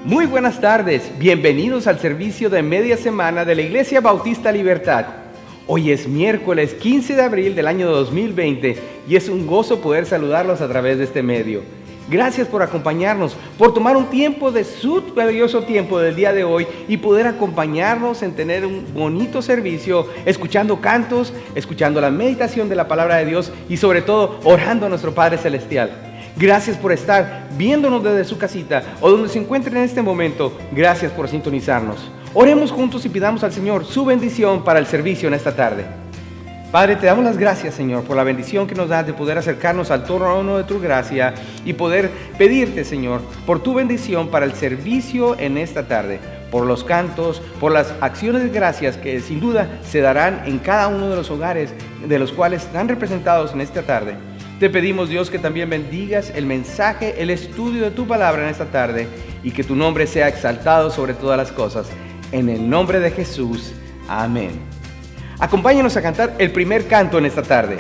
Muy buenas tardes, bienvenidos al servicio de media semana de la Iglesia Bautista Libertad. Hoy es miércoles 15 de abril del año 2020 y es un gozo poder saludarlos a través de este medio. Gracias por acompañarnos, por tomar un tiempo de su valioso tiempo del día de hoy y poder acompañarnos en tener un bonito servicio, escuchando cantos, escuchando la meditación de la palabra de Dios y sobre todo orando a nuestro Padre Celestial. Gracias por estar viéndonos desde su casita o donde se encuentren en este momento. Gracias por sintonizarnos. Oremos juntos y pidamos al Señor su bendición para el servicio en esta tarde. Padre, te damos las gracias, Señor, por la bendición que nos das de poder acercarnos al trono de tu gracia y poder pedirte, Señor, por tu bendición para el servicio en esta tarde, por los cantos, por las acciones de gracias que sin duda se darán en cada uno de los hogares de los cuales están representados en esta tarde. Te pedimos, Dios, que también bendigas el mensaje, el estudio de tu palabra en esta tarde y que tu nombre sea exaltado sobre todas las cosas. En el nombre de Jesús. Amén. Acompáñenos a cantar el primer canto en esta tarde.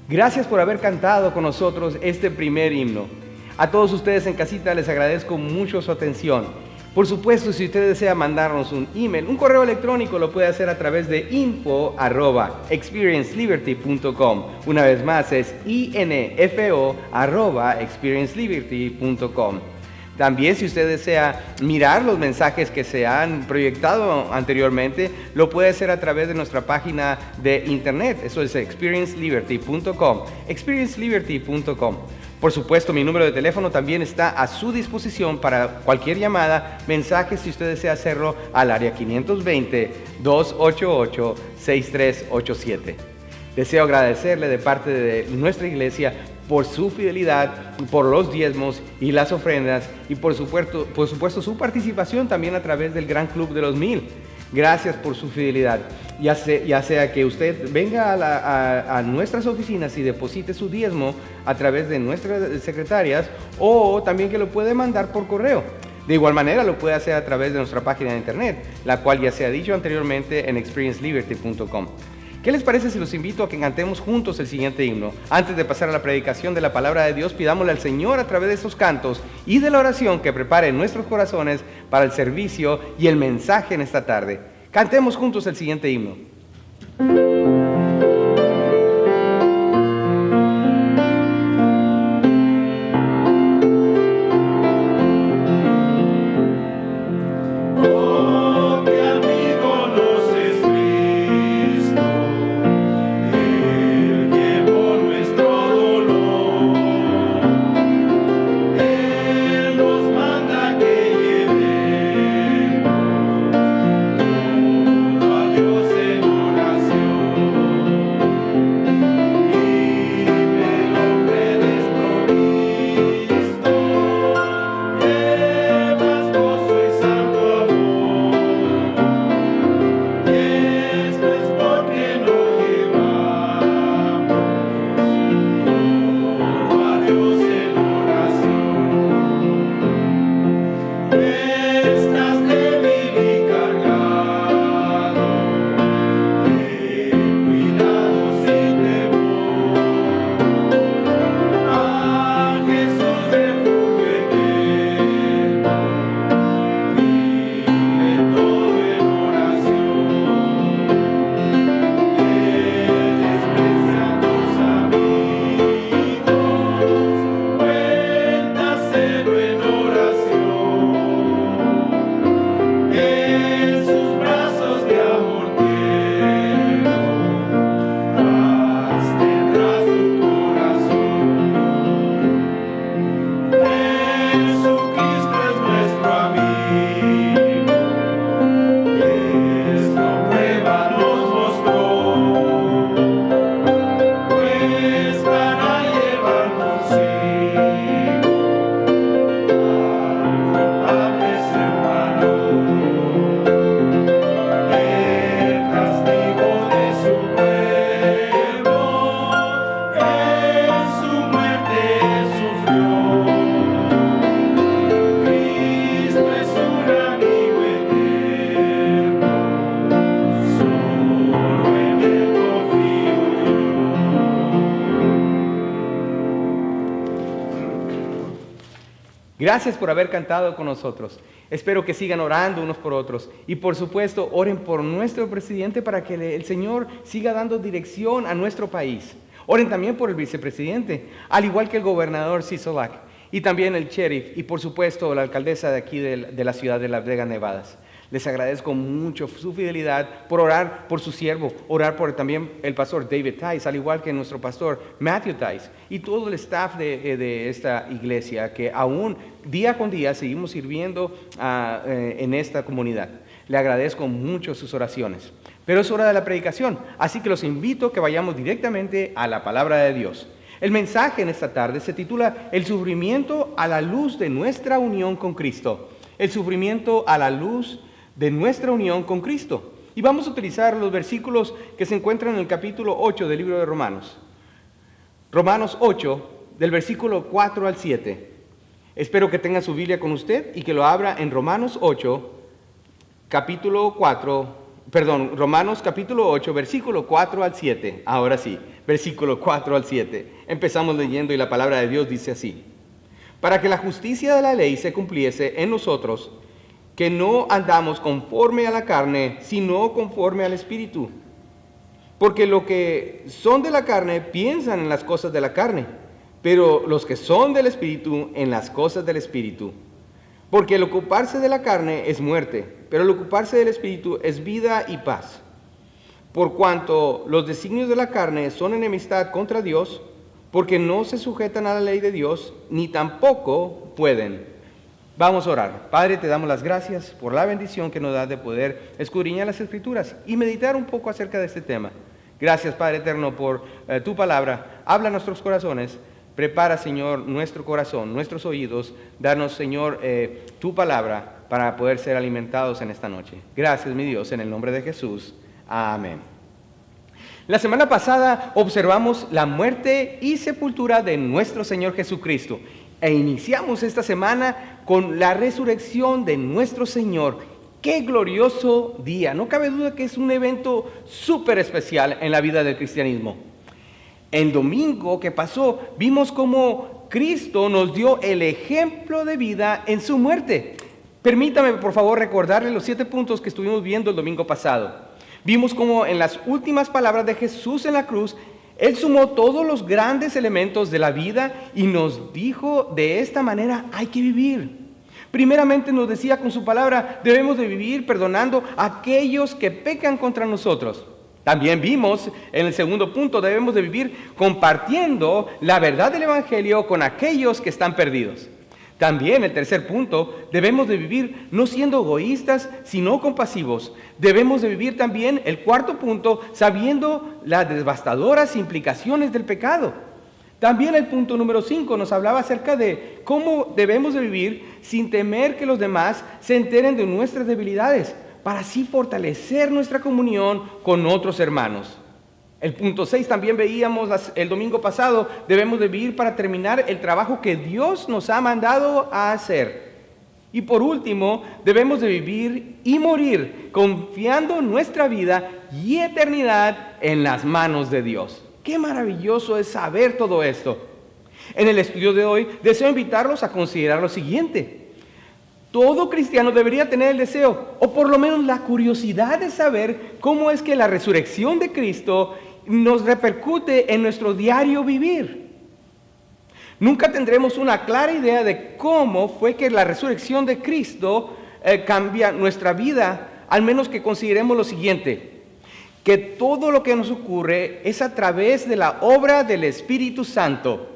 Gracias por haber cantado con nosotros este primer himno. A todos ustedes en casita les agradezco mucho su atención. Por supuesto, si usted desea mandarnos un email, un correo electrónico, lo puede hacer a través de info@experienceliberty.com. Una vez más es info@experienceliberty.com. También, si usted desea mirar los mensajes que se han proyectado anteriormente, lo puede hacer a través de nuestra página de internet. Eso es experienceliberty.com. experienceliberty.com. Por supuesto, mi número de teléfono también está a su disposición para cualquier llamada, mensaje, si usted desea hacerlo, al área 520-288-6387. Deseo agradecerle de parte de nuestra iglesia por su fidelidad, por los diezmos y las ofrendas y por supuesto su participación también a través del Gran Club de los 1000. Gracias por su fidelidad. Ya sea que usted venga a nuestras oficinas y deposite su diezmo a través de nuestras secretarias o también que lo puede mandar por correo. De igual manera lo puede hacer a través de nuestra página de internet, la cual ya se ha dicho anteriormente en experienceliberty.com. ¿Qué les parece si los invito a que cantemos juntos el siguiente himno? Antes de pasar a la predicación de la palabra de Dios, pidámosle al Señor a través de estos cantos y de la oración que prepare nuestros corazones para el servicio y el mensaje en esta tarde. Cantemos juntos el siguiente himno. Gracias por haber cantado con nosotros. Espero que sigan orando unos por otros. Y por supuesto, oren por nuestro presidente para que el Señor siga dando dirección a nuestro país. Oren también por el vicepresidente, al igual que el gobernador Sisolak, y también el sheriff, y por supuesto la alcaldesa de aquí de la ciudad de Las Vegas, Nevadas. Les agradezco mucho su fidelidad por orar por su siervo, orar por también el pastor David Tice, al igual que nuestro pastor Matthew Tice y todo el staff de esta iglesia que aún día con día seguimos sirviendo en esta comunidad. Le agradezco mucho sus oraciones. Pero es hora de la predicación, así que los invito a que vayamos directamente a la palabra de Dios. El mensaje en esta tarde se titula El sufrimiento a la luz de nuestra unión con Cristo. El sufrimiento a la luz de nuestra unión con Cristo. Y vamos a utilizar los versículos que se encuentran en el capítulo 8 del libro de Romanos. Romanos 8, del versículo 4 al 7. Espero que tenga su Biblia con usted y que lo abra en Romanos 8, Romanos capítulo 8, versículo 4 al 7. Ahora sí, versículo 4 al 7. Empezamos leyendo y la palabra de Dios dice así: para que la justicia de la ley se cumpliese en nosotros, que no andamos conforme a la carne, sino conforme al Espíritu. Porque los que son de la carne piensan en las cosas de la carne, pero los que son del Espíritu en las cosas del Espíritu. Porque el ocuparse de la carne es muerte, pero el ocuparse del Espíritu es vida y paz. Por cuanto los designios de la carne son enemistad contra Dios, porque no se sujetan a la ley de Dios, ni tampoco pueden. Vamos a orar. Padre, te damos las gracias por la bendición que nos das de poder escudriñar las Escrituras y meditar un poco acerca de este tema. Gracias, Padre eterno, por tu palabra. Habla a nuestros corazones. Prepara, Señor, nuestro corazón, nuestros oídos. Danos, Señor, tu palabra para poder ser alimentados en esta noche. Gracias, mi Dios, en el nombre de Jesús. Amén. La semana pasada observamos la muerte y sepultura de nuestro Señor Jesucristo. E iniciamos esta semana con la resurrección de nuestro Señor. Qué glorioso día. No cabe duda que es un evento súper especial en la vida del cristianismo. El domingo que pasó, vimos cómo Cristo nos dio el ejemplo de vida en su muerte. Permítame, por favor, recordarle los 7 puntos que estuvimos viendo el domingo pasado. Vimos cómo en las últimas palabras de Jesús en la cruz, Él sumó todos los grandes elementos de la vida y nos dijo de esta manera hay que vivir. Primeramente nos decía con su palabra, debemos de vivir perdonando a aquellos que pecan contra nosotros. También vimos en el segundo punto, debemos de vivir compartiendo la verdad del Evangelio con aquellos que están perdidos. También el tercer punto, debemos de vivir no siendo egoístas, sino compasivos. Debemos de vivir también, el cuarto punto, sabiendo las devastadoras implicaciones del pecado. También el punto número 5 nos hablaba acerca de cómo debemos de vivir sin temer que los demás se enteren de nuestras debilidades, para así fortalecer nuestra comunión con otros hermanos. El punto 6 también veíamos el domingo pasado, debemos de vivir para terminar el trabajo que Dios nos ha mandado a hacer. Y por último, debemos de vivir y morir confiando nuestra vida y eternidad en las manos de Dios. Qué maravilloso es saber todo esto. En el estudio de hoy, deseo invitarlos a considerar lo siguiente. Todo cristiano debería tener el deseo, o por lo menos la curiosidad de saber cómo es que la resurrección de Cristo nos repercute en nuestro diario vivir. Nunca tendremos una clara idea de cómo fue que la resurrección de Cristo cambia nuestra vida, al menos que consideremos lo siguiente, que todo lo que nos ocurre es a través de la obra del Espíritu Santo.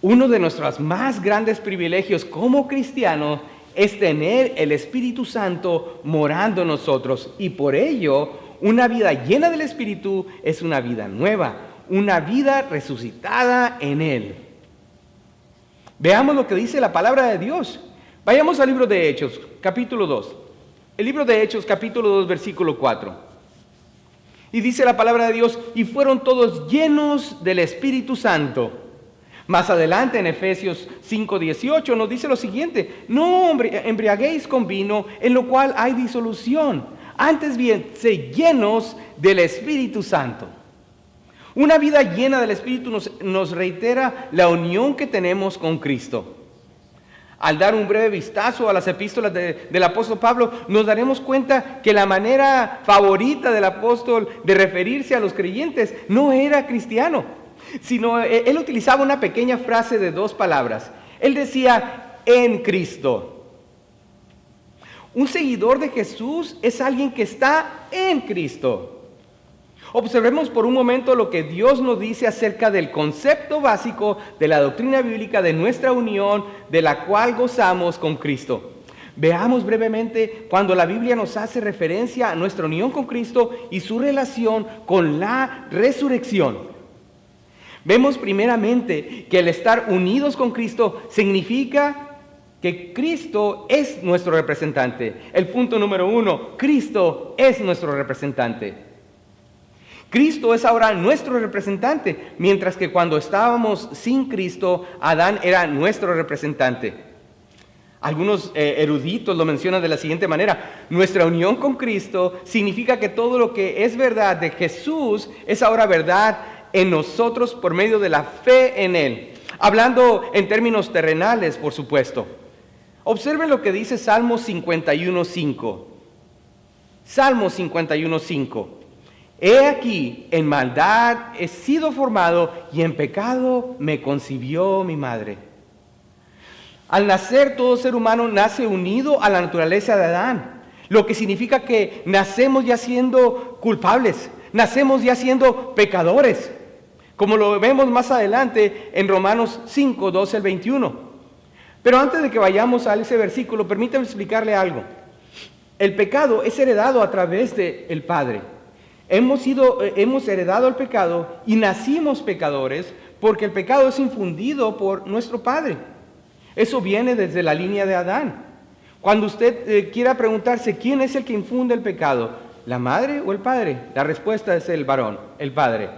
Uno de nuestros más grandes privilegios como cristianos es tener el Espíritu Santo morando en nosotros, y por ello una vida llena del Espíritu es una vida nueva, una vida resucitada en Él. Veamos lo que dice la palabra de Dios. Vayamos al libro de Hechos, capítulo 2. El libro de Hechos, capítulo 2, versículo 4. Y dice la palabra de Dios, y fueron todos llenos del Espíritu Santo. Más adelante en Efesios 5:18 nos dice lo siguiente: no embriaguéis con vino, en lo cual hay disolución, antes bien, sé llenos del Espíritu Santo. Una vida llena del Espíritu nos reitera la unión que tenemos con Cristo. Al dar un breve vistazo a las epístolas del apóstol Pablo, nos daremos cuenta que la manera favorita del apóstol de referirse a los creyentes no era cristiano, sino él utilizaba una pequeña frase de 2 palabras. Él decía, en Cristo. Un seguidor de Jesús es alguien que está en Cristo. Observemos por un momento lo que Dios nos dice acerca del concepto básico de la doctrina bíblica de nuestra unión, de la cual gozamos con Cristo. Veamos brevemente cuando la Biblia nos hace referencia a nuestra unión con Cristo y su relación con la resurrección. Vemos primeramente que el estar unidos con Cristo significa que Cristo es nuestro representante. El punto número 1, Cristo es nuestro representante. Cristo es ahora nuestro representante, mientras que cuando estábamos sin Cristo, Adán era nuestro representante. Algunos eruditos lo mencionan de la siguiente manera: nuestra unión con Cristo significa que todo lo que es verdad de Jesús es ahora verdad en nosotros por medio de la fe en Él. Hablando en términos terrenales, por supuesto. Observen lo que dice Salmo 51:5. Salmo 51:5. He aquí, en maldad he sido formado y en pecado me concibió mi madre. Al nacer, todo ser humano nace unido a la naturaleza de Adán, lo que significa que nacemos ya siendo culpables, nacemos ya siendo pecadores, como lo vemos más adelante en Romanos 5, 12 al 21. Pero antes de que vayamos a ese versículo, permítame explicarle algo. El pecado es heredado a través del Padre. Hemos heredado el pecado y nacimos pecadores porque el pecado es infundido por nuestro Padre. Eso viene desde la línea de Adán. Cuando usted quiera preguntarse quién es el que infunde el pecado, ¿la madre o el padre? La respuesta es el varón, el padre.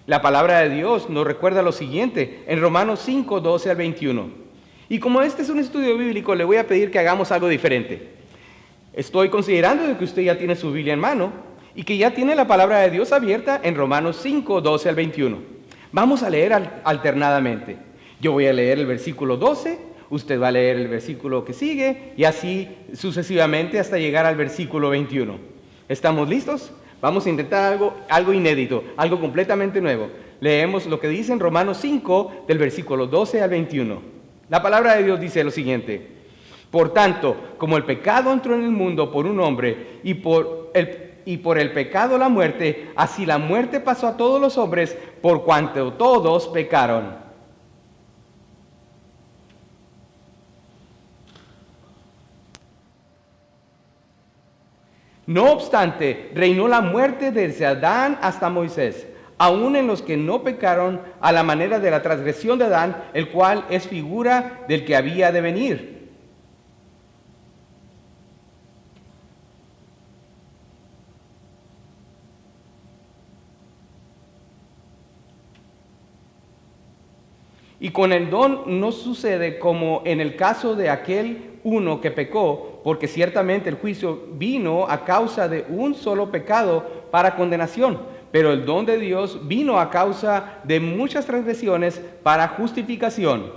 La palabra de Dios nos recuerda lo siguiente en Romanos 5, 12 al 21. Y como este es un estudio bíblico, le voy a pedir que hagamos algo diferente. Estoy considerando de que usted ya tiene su Biblia en mano y que ya tiene la palabra de Dios abierta en Romanos 5, 12 al 21. Vamos a leer alternadamente. Yo voy a leer el versículo 12, usted va a leer el versículo que sigue y así sucesivamente hasta llegar al versículo 21. ¿Estamos listos? Vamos a intentar algo inédito, algo completamente nuevo. Leemos lo que dice en Romanos 5 del versículo 12 al 21. La palabra de Dios dice lo siguiente: por tanto, como el pecado entró en el mundo por un hombre y por el pecado la muerte, así la muerte pasó a todos los hombres por cuanto todos pecaron. No obstante, reinó la muerte desde Adán hasta Moisés, aun en los que no pecaron a la manera de la transgresión de Adán, el cual es figura del que había de venir. Y con el don no sucede como en el caso de aquel uno que pecó, porque ciertamente el juicio vino a causa de un solo pecado para condenación, pero el don de Dios vino a causa de muchas transgresiones para justificación.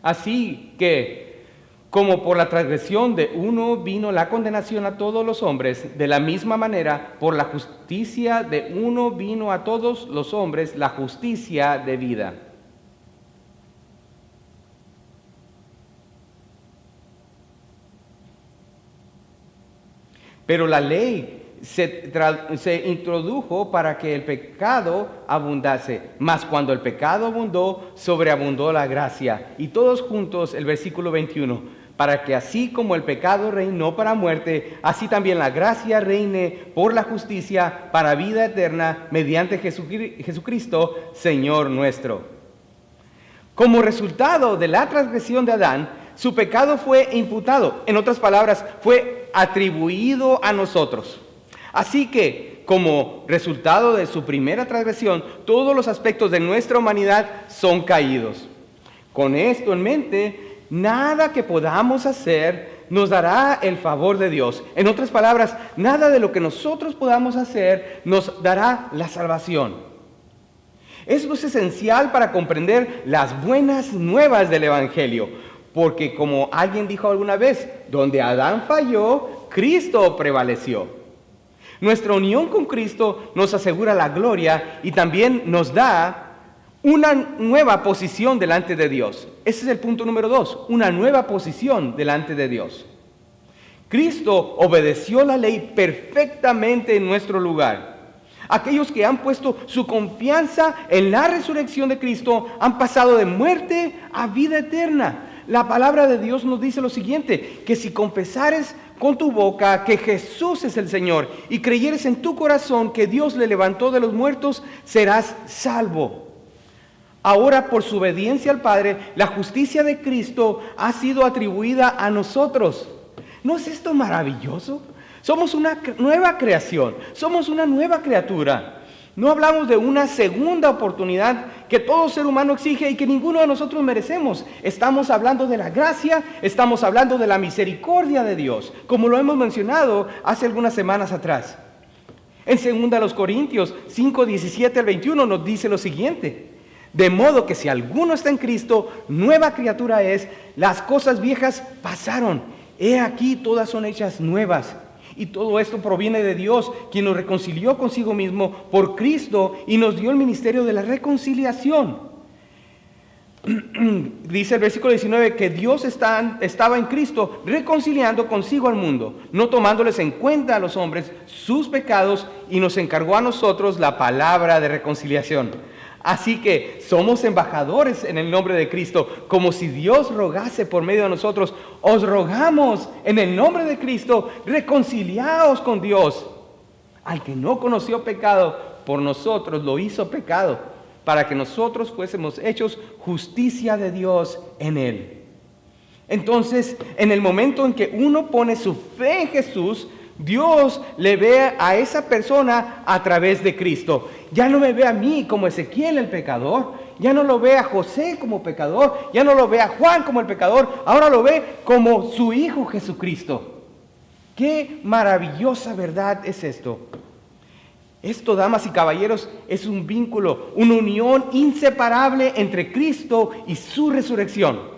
Así que, como por la transgresión de uno vino la condenación a todos los hombres, de la misma manera, por la justicia de uno vino a todos los hombres la justicia de vida. Pero la ley se introdujo para que el pecado abundase, mas cuando el pecado abundó, sobreabundó la gracia. Y todos juntos, el versículo 21, para que así como el pecado reinó para muerte, así también la gracia reine por la justicia para vida eterna mediante Jesucristo, Señor nuestro. Como resultado de la transgresión de Adán, su pecado fue imputado, en otras palabras, fue atribuido a nosotros. Así que, como resultado de su primera transgresión, todos los aspectos de nuestra humanidad son caídos. Con esto en mente, nada que podamos hacer nos dará el favor de Dios. En otras palabras, nada de lo que nosotros podamos hacer nos dará la salvación. Esto es esencial para comprender las buenas nuevas del Evangelio, porque como alguien dijo alguna vez, donde Adán falló, Cristo prevaleció. Nuestra unión con Cristo nos asegura la gloria y también nos da una nueva posición delante de Dios. Ese es el punto número 2, una nueva posición delante de Dios. Cristo obedeció la ley perfectamente en nuestro lugar. Aquellos que han puesto su confianza en la resurrección de Cristo han pasado de muerte a vida eterna. La palabra de Dios nos dice lo siguiente, que si confesares con tu boca que Jesús es el Señor y creyeres en tu corazón que Dios le levantó de los muertos, serás salvo. Ahora, por su obediencia al Padre, la justicia de Cristo ha sido atribuida a nosotros. ¿No es esto maravilloso? Somos una nueva creación, somos una nueva criatura. No hablamos de una segunda oportunidad que todo ser humano exige y que ninguno de nosotros merecemos. Estamos hablando de la gracia, estamos hablando de la misericordia de Dios, como lo hemos mencionado hace algunas semanas atrás. En 2 Corintios 5, 17 al 21 nos dice lo siguiente: de modo que si alguno está en Cristo, nueva criatura es, las cosas viejas pasaron, he aquí todas son hechas nuevas. Y todo esto proviene de Dios, quien nos reconcilió consigo mismo por Cristo y nos dio el ministerio de la reconciliación. Dice el versículo 19 que Dios estaba en Cristo reconciliando consigo al mundo, no tomándoles en cuenta a los hombres sus pecados, y nos encargó a nosotros la palabra de reconciliación. Así que somos embajadores en el nombre de Cristo, como si Dios rogase por medio de nosotros. Os rogamos en el nombre de Cristo, reconciliaos con Dios. Al que no conoció pecado, por nosotros lo hizo pecado, para que nosotros fuésemos hechos justicia de Dios en él. Entonces, en el momento en que uno pone su fe en Jesús, Dios le ve a esa persona a través de Cristo. Ya no me ve a mí como Ezequiel el pecador, ya no lo ve a José como pecador, ya no lo ve a Juan como el pecador, ahora lo ve como su Hijo Jesucristo. ¡Qué maravillosa verdad es esto! Esto, damas y caballeros, es un vínculo, una unión inseparable entre Cristo y su resurrección.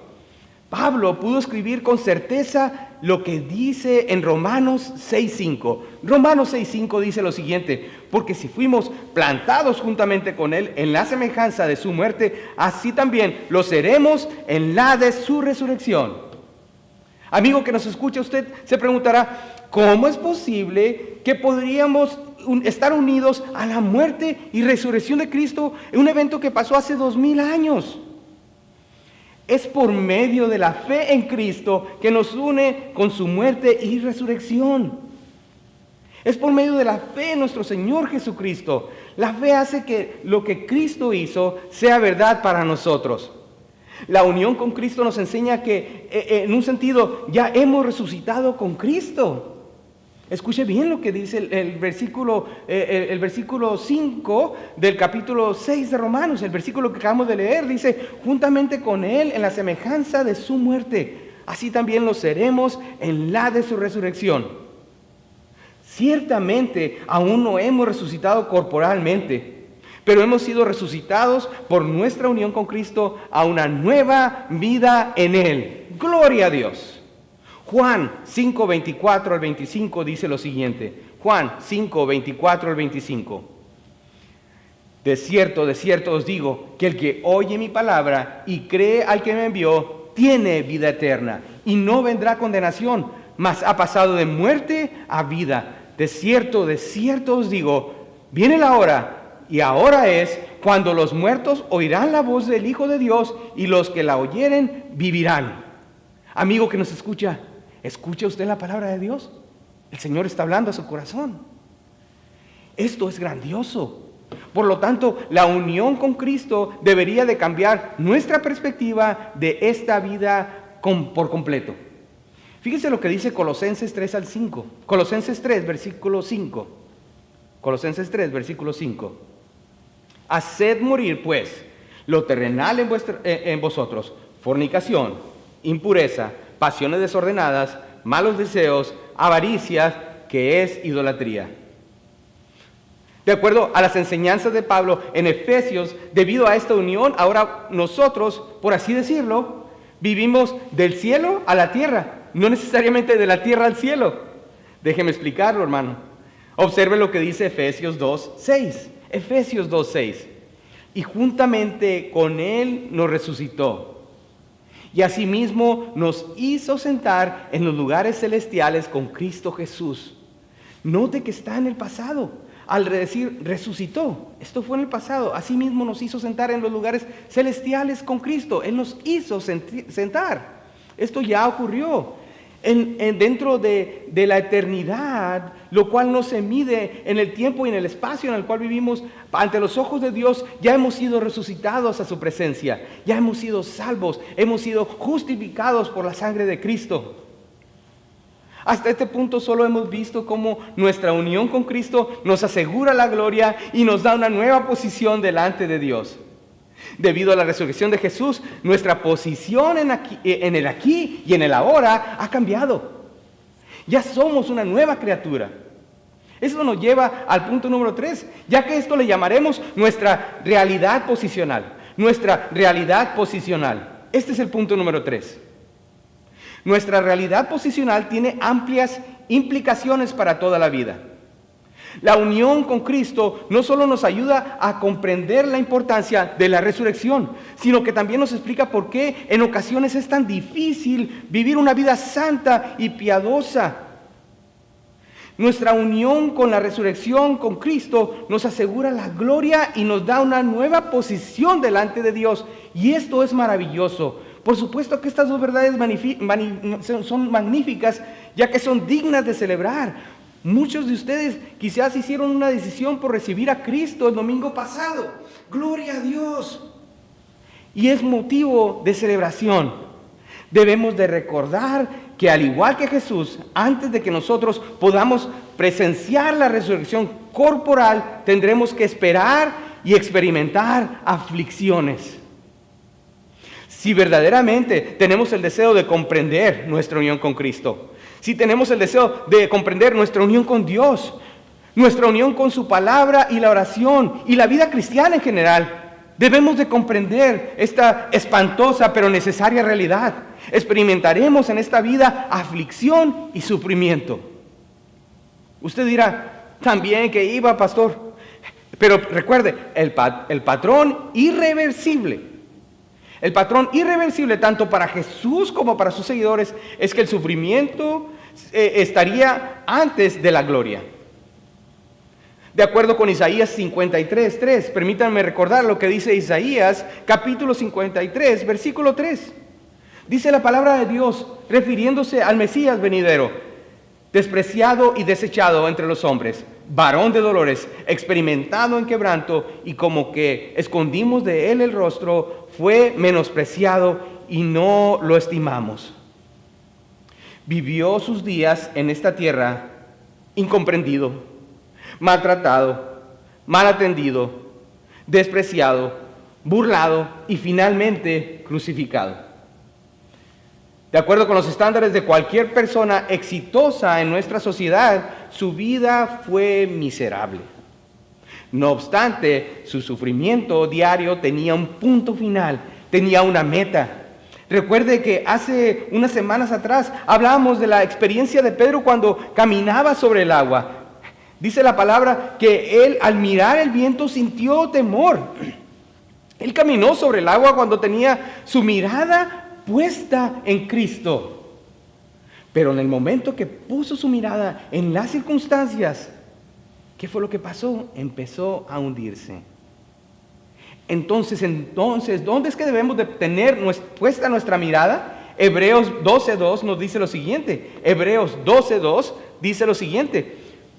Pablo pudo escribir con certeza lo que dice en Romanos 6:5. Romanos 6:5 dice lo siguiente: porque si fuimos plantados juntamente con Él en la semejanza de su muerte, así también lo seremos en la de su resurrección. Amigo que nos escucha, usted se preguntará, ¿cómo es posible que podríamos estar unidos a la muerte y resurrección de Cristo en un evento que pasó hace 2000 años? Es por medio de la fe en Cristo que nos une con su muerte y resurrección. Es por medio de la fe en nuestro Señor Jesucristo. La fe hace que lo que Cristo hizo sea verdad para nosotros. La unión con Cristo nos enseña que, en un sentido, ya hemos resucitado con Cristo. Escuche bien lo que dice el versículo 5 del capítulo 6 de Romanos. El versículo que acabamos de leer dice: juntamente con Él en la semejanza de su muerte, así también lo seremos en la de su resurrección. Ciertamente aún no hemos resucitado corporalmente, pero hemos sido resucitados por nuestra unión con Cristo a una nueva vida en Él. ¡Gloria a Dios! Juan 5:24 al 25 dice lo siguiente. Juan 5:24 al 25. De cierto os digo, que el que oye mi palabra y cree al que me envió, tiene vida eterna, y no vendrá condenación, mas ha pasado de muerte a vida. De cierto os digo, viene la hora, y ahora es, cuando los muertos oirán la voz del Hijo de Dios, y los que la oyeren vivirán. Amigo que nos escucha, ¿escucha usted la palabra de Dios? El Señor está hablando a su corazón. Esto es grandioso. Por lo tanto, la unión con Cristo debería de cambiar nuestra perspectiva de esta vida por completo. Fíjese lo que dice Colosenses 3 al 5. Colosenses 3, versículo 5. Colosenses 3, versículo 5. Haced morir, pues, lo terrenal en vosotros: fornicación, impureza, pasiones desordenadas, malos deseos, avaricias, que es idolatría. De acuerdo a las enseñanzas de Pablo en Efesios, debido a esta unión, ahora nosotros, por así decirlo, vivimos del cielo a la tierra, no necesariamente de la tierra al cielo. Déjeme explicarlo, hermano. Observe lo que dice Efesios 2:6. Efesios 2:6. Y juntamente con Él nos resucitó, y asimismo nos hizo sentar en los lugares celestiales con Cristo Jesús. Note que está en el pasado. Al decir resucitó, esto fue en el pasado. Asimismo nos hizo sentar en los lugares celestiales con Cristo. Él nos hizo sentar. Esto ya ocurrió dentro de la eternidad, lo cual no se mide en el tiempo y en el espacio en el cual vivimos. Ante los ojos de Dios ya hemos sido resucitados a su presencia, ya hemos sido salvos, hemos sido justificados por la sangre de Cristo. Hasta este punto solo hemos visto cómo nuestra unión con Cristo nos asegura la gloria y nos da una nueva posición delante de Dios. Debido a la resurrección de Jesús, nuestra posición en el aquí y en el ahora ha cambiado. Ya somos una nueva criatura. Eso nos lleva al punto número 3, ya que esto le llamaremos nuestra realidad posicional. Nuestra realidad posicional. Este es el punto número 3. Nuestra realidad posicional tiene amplias implicaciones para toda la vida. La unión con Cristo no solo nos ayuda a comprender la importancia de la resurrección, sino que también nos explica por qué en ocasiones es tan difícil vivir una vida santa y piadosa. Nuestra unión con la resurrección con Cristo nos asegura la gloria y nos da una nueva posición delante de Dios. Y esto es maravilloso. Por supuesto que estas dos verdades son magníficas, ya que son dignas de celebrar. Muchos de ustedes quizás hicieron una decisión por recibir a Cristo el domingo pasado. ¡Gloria a Dios! Y es motivo de celebración. Debemos de recordar que al igual que Jesús, antes de que nosotros podamos presenciar la resurrección corporal, tendremos que esperar y experimentar aflicciones. Si verdaderamente tenemos el deseo de comprender nuestra unión con Cristo, si tenemos el deseo de comprender nuestra unión con Dios, nuestra unión con su palabra y la oración y la vida cristiana en general, debemos de comprender esta espantosa pero necesaria realidad. Experimentaremos en esta vida aflicción y sufrimiento. Usted dirá, también que iba, pastor. Pero recuerde, el patrón irreversible. El patrón irreversible tanto para Jesús como para sus seguidores es que el sufrimiento estaría antes de la gloria. De acuerdo con Isaías 53:3, permítanme recordar lo que dice Isaías, capítulo 53, versículo 3. Dice la palabra de Dios, refiriéndose al Mesías venidero: despreciado y desechado entre los hombres, varón de dolores, experimentado en quebranto, y como que escondimos de él el rostro, fue menospreciado y no lo estimamos. Vivió sus días en esta tierra incomprendido, maltratado, mal atendido, despreciado, burlado y finalmente crucificado. De acuerdo con los estándares de cualquier persona exitosa en nuestra sociedad, su vida fue miserable. No obstante, su sufrimiento diario tenía un punto final, tenía una meta. Recuerde que hace unas semanas atrás hablábamos de la experiencia de Pedro cuando caminaba sobre el agua. Dice la palabra que él, al mirar el viento, sintió temor. Él caminó sobre el agua cuando tenía su mirada puesta en Cristo. Pero en el momento que puso su mirada en las circunstancias, ¿qué fue lo que pasó? Empezó a hundirse. Entonces, ¿dónde es que debemos de tener puesta nuestra mirada? Hebreos 12:2 nos dice lo siguiente. Hebreos 12:2 dice lo siguiente: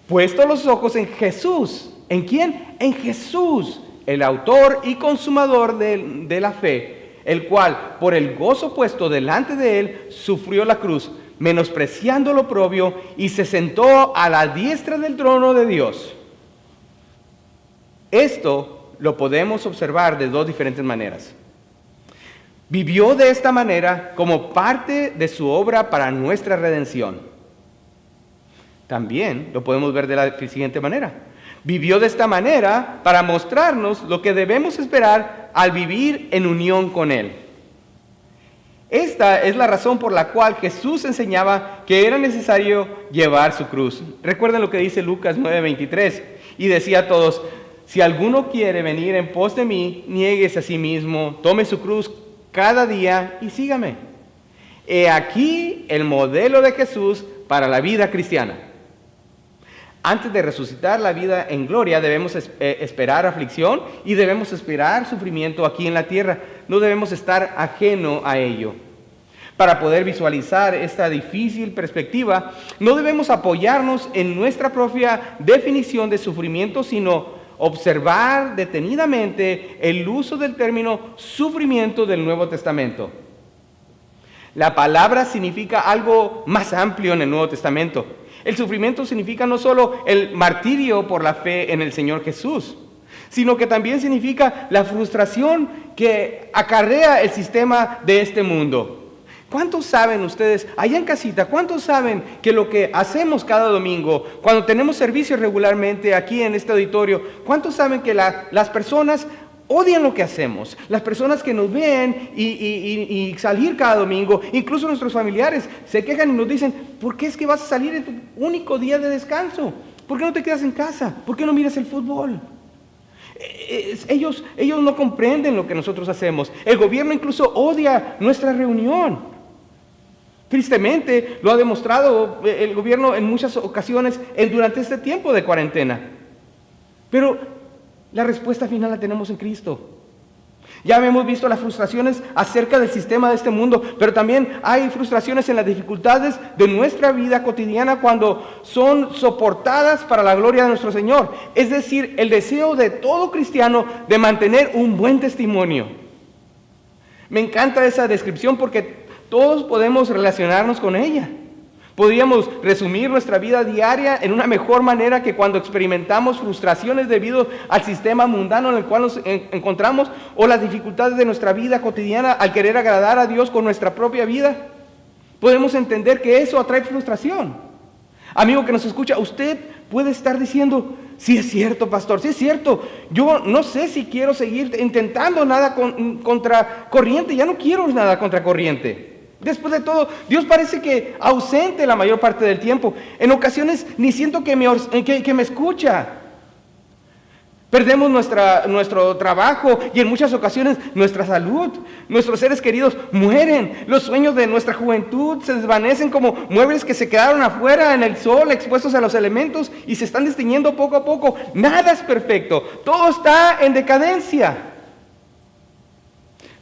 puesto los ojos en Jesús. ¿En quién? En Jesús, el autor y consumador de la fe, el cual, por el gozo puesto delante de él, sufrió la cruz, menospreciando lo oprobio, y se sentó a la diestra del trono de Dios. Esto lo podemos observar de dos diferentes maneras. Vivió de esta manera como parte de su obra para nuestra redención. También lo podemos ver de la siguiente manera. Vivió de esta manera para mostrarnos lo que debemos esperar al vivir en unión con Él. Esta es la razón por la cual Jesús enseñaba que era necesario llevar su cruz. Recuerden lo que dice Lucas 9:23, y decía a todos: si alguno quiere venir en pos de mí, niéguese a sí mismo, tome su cruz cada día y sígame. He aquí el modelo de Jesús para la vida cristiana. Antes de resucitar la vida en gloria, debemos esperar aflicción y debemos esperar sufrimiento aquí en la tierra. No debemos estar ajeno a ello. Para poder visualizar esta difícil perspectiva, no debemos apoyarnos en nuestra propia definición de sufrimiento, sino observar detenidamente el uso del término sufrimiento del Nuevo Testamento. La palabra significa algo más amplio en el Nuevo Testamento. El sufrimiento significa no solo el martirio por la fe en el Señor Jesús, sino que también significa la frustración que acarrea el sistema de este mundo. ¿Cuántos saben ustedes, allá en casita, cuántos saben que lo que hacemos cada domingo, cuando tenemos servicios regularmente aquí en este auditorio, cuántos saben que las personas odian lo que hacemos? Las personas que nos ven y salir cada domingo, incluso nuestros familiares, se quejan y nos dicen: ¿por qué es que vas a salir en tu único día de descanso? ¿Por qué no te quedas en casa? ¿Por qué no miras el fútbol? Ellos no comprenden lo que nosotros hacemos. El gobierno incluso odia nuestra reunión. Tristemente, lo ha demostrado el gobierno en muchas ocasiones durante este tiempo de cuarentena. Pero la respuesta final la tenemos en Cristo. Ya hemos visto las frustraciones acerca del sistema de este mundo, pero también hay frustraciones en las dificultades de nuestra vida cotidiana cuando son soportadas para la gloria de nuestro Señor. Es decir, el deseo de todo cristiano de mantener un buen testimonio. Me encanta esa descripción porque Todos podemos relacionarnos con ella. Podríamos resumir nuestra vida diaria en una mejor manera que cuando experimentamos frustraciones debido al sistema mundano en el cual nos encontramos o las dificultades de nuestra vida cotidiana al querer agradar a Dios con nuestra propia vida. Podemos entender que eso atrae frustración. Amigo que nos escucha, usted puede estar diciendo: sí es cierto, pastor, sí es cierto. Yo no sé si quiero seguir intentando nada contra corriente. Ya no quiero nada contra corriente. Después de todo, Dios parece que ausente la mayor parte del tiempo. En ocasiones ni siento que me escucha. Perdemos nuestro trabajo y en muchas ocasiones nuestra salud. Nuestros seres queridos mueren. Los sueños de nuestra juventud se desvanecen como muebles que se quedaron afuera en el sol, expuestos a los elementos y se están destiñendo poco a poco. Nada es perfecto. Todo está en decadencia.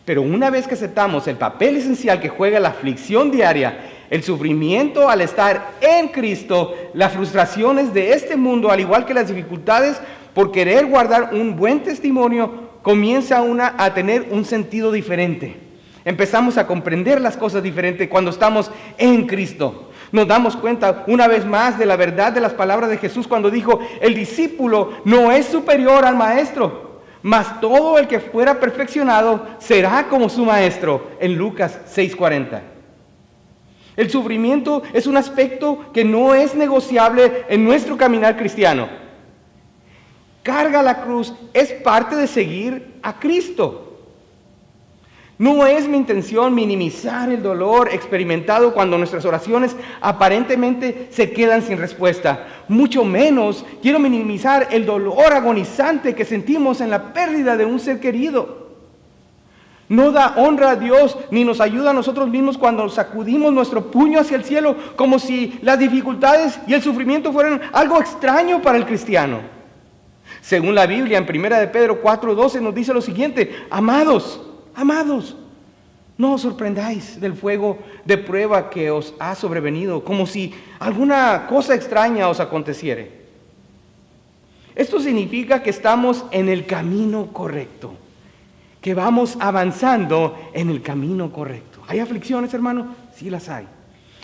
Pero una vez que aceptamos el papel esencial que juega la aflicción diaria, el sufrimiento al estar en Cristo, las frustraciones de este mundo, al igual que las dificultades por querer guardar un buen testimonio, comienza a tener un sentido diferente. Empezamos a comprender las cosas diferentes cuando estamos en Cristo. Nos damos cuenta una vez más de la verdad de las palabras de Jesús cuando dijo: el discípulo no es superior al maestro, mas todo el que fuera perfeccionado será como su maestro, en Lucas 6:40. El sufrimiento es un aspecto que no es negociable en nuestro caminar cristiano. Carga la cruz es parte de seguir a Cristo. No es mi intención minimizar el dolor experimentado cuando nuestras oraciones aparentemente se quedan sin respuesta. Mucho menos quiero minimizar el dolor agonizante que sentimos en la pérdida de un ser querido. No da honra a Dios ni nos ayuda a nosotros mismos cuando sacudimos nuestro puño hacia el cielo como si las dificultades y el sufrimiento fueran algo extraño para el cristiano. Según la Biblia, en 1 de Pedro 4:12 nos dice lo siguiente: amados, no os sorprendáis del fuego de prueba que os ha sobrevenido, como si alguna cosa extraña os aconteciere. Esto significa que estamos en el camino correcto, que vamos avanzando en el camino correcto. ¿Hay aflicciones, hermano? Sí las hay.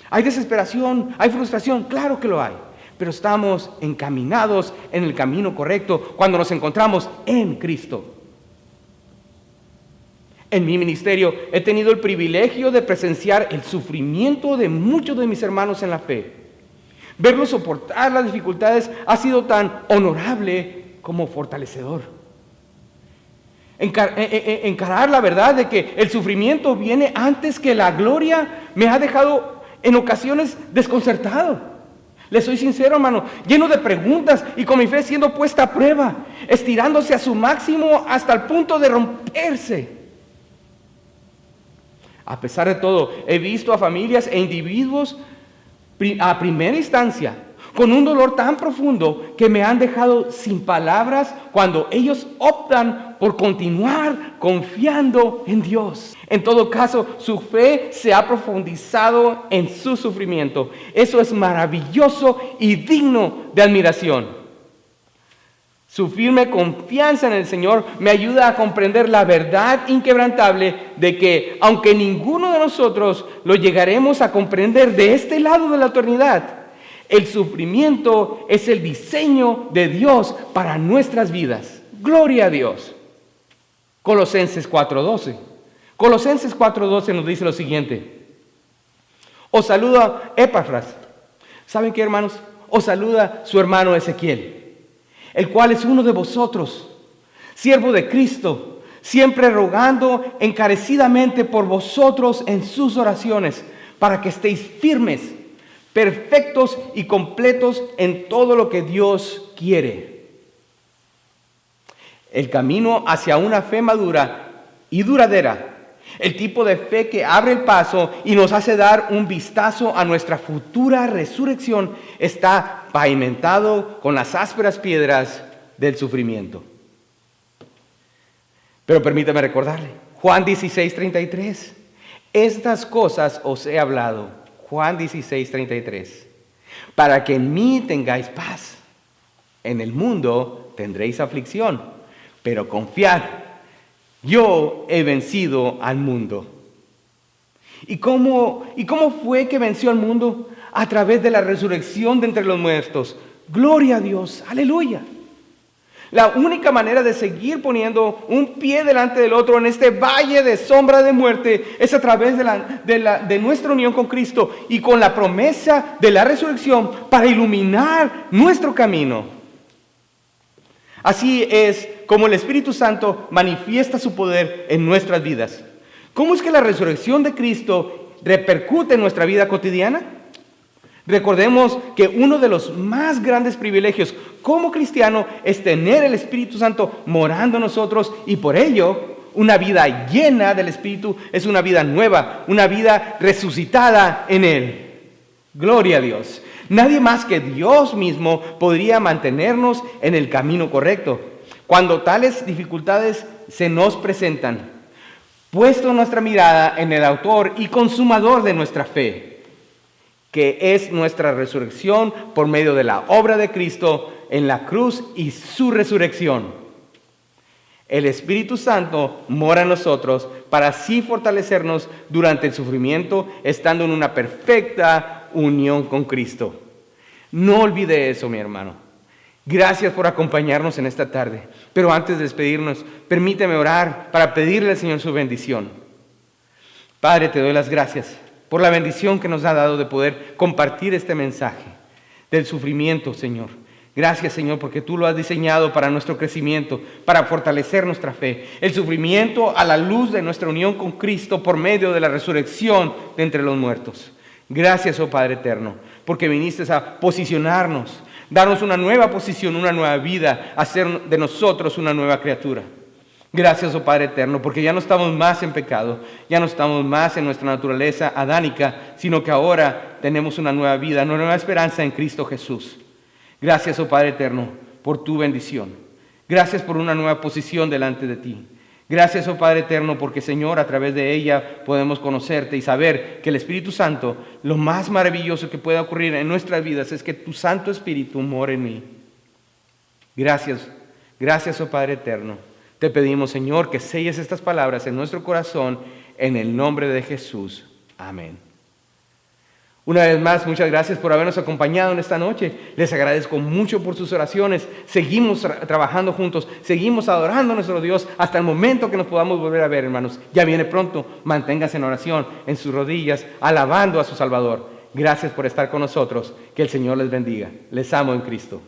¿Hay desesperación? ¿Hay frustración? Claro que lo hay. Pero estamos encaminados en el camino correcto cuando nos encontramos en Cristo. En mi ministerio he tenido el privilegio de presenciar el sufrimiento de muchos de mis hermanos en la fe. Verlos soportar las dificultades ha sido tan honorable como fortalecedor. Encarar la verdad de que el sufrimiento viene antes que la gloria me ha dejado en ocasiones desconcertado. Les soy sincero, hermano, lleno de preguntas y con mi fe siendo puesta a prueba, estirándose a su máximo hasta el punto de romperse. A pesar de todo, he visto a familias e individuos a primera instancia con un dolor tan profundo que me han dejado sin palabras cuando ellos optan por continuar confiando en Dios. En todo caso, su fe se ha profundizado en su sufrimiento. Eso es maravilloso y digno de admiración. Su firme confianza en el Señor me ayuda a comprender la verdad inquebrantable de que, aunque ninguno de nosotros lo llegaremos a comprender de este lado de la eternidad, el sufrimiento es el diseño de Dios para nuestras vidas. Gloria a Dios. Colosenses 4:12. Colosenses 4:12 nos dice lo siguiente: os saluda Epafras. ¿Saben qué, hermanos? Os saluda su hermano Ezequiel, el cual es uno de vosotros, siervo de Cristo, siempre rogando encarecidamente por vosotros en sus oraciones, para que estéis firmes, perfectos y completos en todo lo que Dios quiere. El camino hacia una fe madura y duradera, el tipo de fe que abre el paso y nos hace dar un vistazo a nuestra futura resurrección, está pavimentado con las ásperas piedras del sufrimiento. Pero permítame recordarle, Juan 16:33, estas cosas os he hablado, Juan 16:33, para que en mí tengáis paz. En el mundo tendréis aflicción, pero confiad, yo he vencido al mundo. ¿Y cómo fue que venció al mundo? A través de la resurrección de entre los muertos. Gloria a Dios, aleluya. La única manera de seguir poniendo un pie delante del otro en este valle de sombra de muerte es a través de nuestra unión con Cristo y con la promesa de la resurrección para iluminar nuestro camino. Así es como el Espíritu Santo manifiesta su poder en nuestras vidas. ¿Cómo es que la resurrección de Cristo repercute en nuestra vida cotidiana? Recordemos que uno de los más grandes privilegios como cristiano es tener el Espíritu Santo morando en nosotros y por ello una vida llena del Espíritu es una vida nueva, una vida resucitada en Él. Gloria a Dios. Nadie más que Dios mismo podría mantenernos en el camino correcto cuando tales dificultades se nos presentan. Puesto nuestra mirada en el autor y consumador de nuestra fe, que es nuestra resurrección por medio de la obra de Cristo en la cruz y su resurrección. El Espíritu Santo mora en nosotros para así fortalecernos durante el sufrimiento, estando en una perfecta unión con Cristo. No olvide eso, mi hermano. Gracias por acompañarnos en esta tarde. Pero antes de despedirnos, permíteme orar para pedirle al Señor su bendición. Padre, te doy las gracias por la bendición que nos ha dado de poder compartir este mensaje del sufrimiento, Señor. Gracias, Señor, porque tú lo has diseñado para nuestro crecimiento, para fortalecer nuestra fe. El sufrimiento a la luz de nuestra unión con Cristo por medio de la resurrección de entre los muertos. Gracias, oh Padre eterno, porque viniste a posicionarnos, darnos una nueva posición, una nueva vida, hacer de nosotros una nueva criatura. Gracias, oh Padre eterno, porque ya no estamos más en pecado, ya no estamos más en nuestra naturaleza adánica, sino que ahora tenemos una nueva vida, una nueva esperanza en Cristo Jesús. Gracias, oh Padre eterno, por tu bendición. Gracias por una nueva posición delante de ti. Gracias, oh Padre eterno, porque Señor, a través de ella podemos conocerte y saber que el Espíritu Santo, lo más maravilloso que pueda ocurrir en nuestras vidas es que tu Santo Espíritu more en mí. Gracias, gracias, oh Padre eterno. Te pedimos, Señor, que selles estas palabras en nuestro corazón, en el nombre de Jesús. Amén. Una vez más, muchas gracias por habernos acompañado en esta noche. Les agradezco mucho por sus oraciones. Seguimos trabajando juntos, seguimos adorando a nuestro Dios hasta el momento que nos podamos volver a ver, hermanos. Ya viene pronto, manténganse en oración, en sus rodillas, alabando a su Salvador. Gracias por estar con nosotros. Que el Señor les bendiga. Les amo en Cristo.